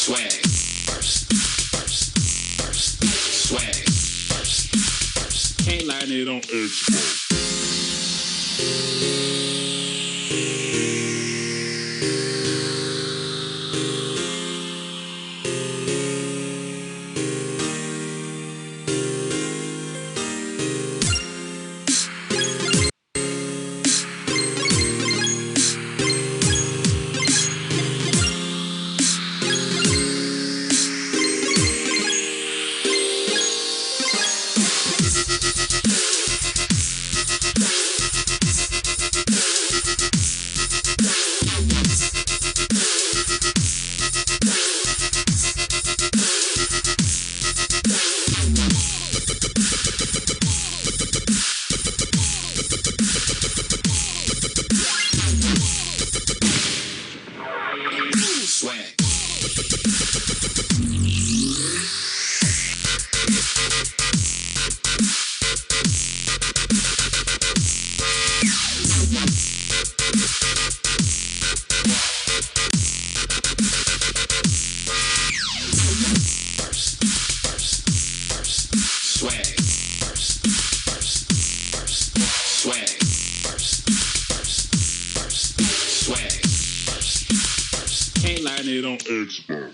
Swag first, first, first. Swag first, first. Can't line it on Xbox. Swag. First, first, first. Swag. First, first, first. Swag. First, first, first. Swag. First, first. Can't line it on Xbox.